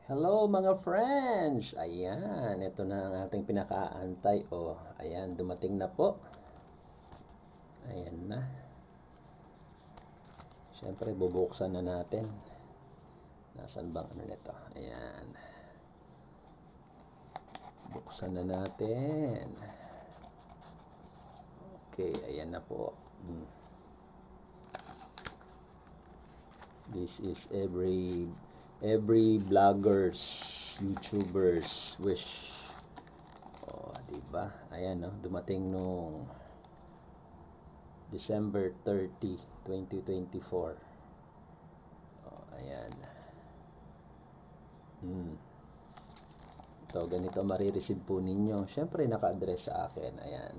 Hello mga friends! Ayan, ito na ang ating pinakaantay. O, ayan, dumating na po. Ayan na. Siyempre, bubuksan na natin. Nasaan bang ano nito? Ayan. Buksan na natin. Okay, ayan na po. This is every vloggers, YouTubers wish. Oh, diba? Ayan, no? Dumating nung December 30, 2024. Oh, ayan. Ito, ganito marireceive po ninyo. Siyempre, naka-address sa akin. Ayan.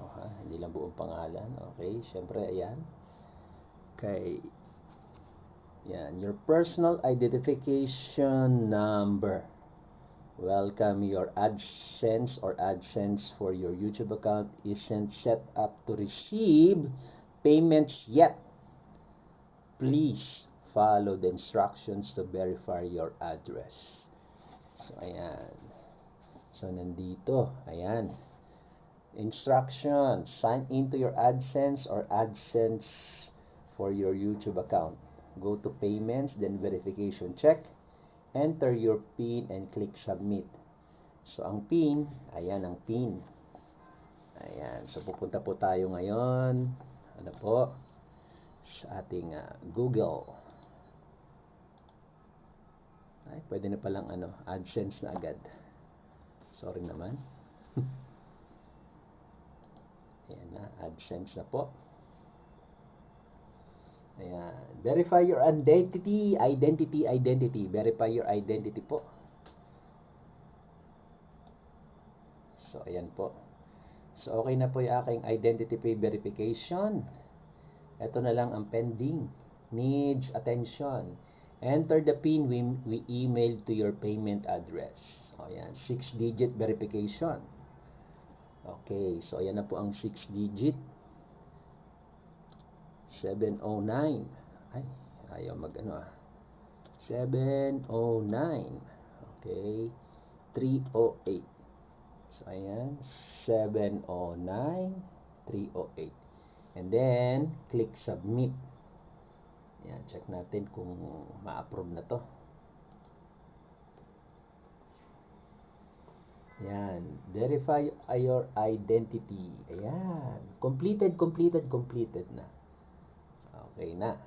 Oh, ha? Hindi lang buong pangalan. Okay, siyempre, ayan. Okay. Yan, your personal identification number. Welcome. Your AdSense or AdSense for your YouTube account isn't set up to receive payments yet. Please follow the instructions to verify your address. So, ayan. So, nandito. Ayan. Instructions. Sign into your AdSense or AdSense for your YouTube account. Go to payments, then verification check. Enter your PIN and click submit. So, ang PIN, ayan ang PIN. Ayan. So, pupunta po tayo ngayon. Ano po? Sa ating Google. Ay, pwede na palang AdSense na agad. Sorry naman. Ayan na, AdSense na po. Ayan. Verify your identity. Verify your identity po. So, ayan po. So, okay na po yung aking identity verification. Ito na lang ang pending. Needs attention. Enter the PIN we emailed to your payment address. O, ayan. 6-digit verification. Okay. So, ayan na po ang 6-digit. 709. Ay, ayaw mag-ano 709. Okay. 308. So, ayan. 709, 308. And then, click submit. Ayan, check natin kung ma-approve na to. Ayan. Verify your identity. Ayan. Completed na. Okay na.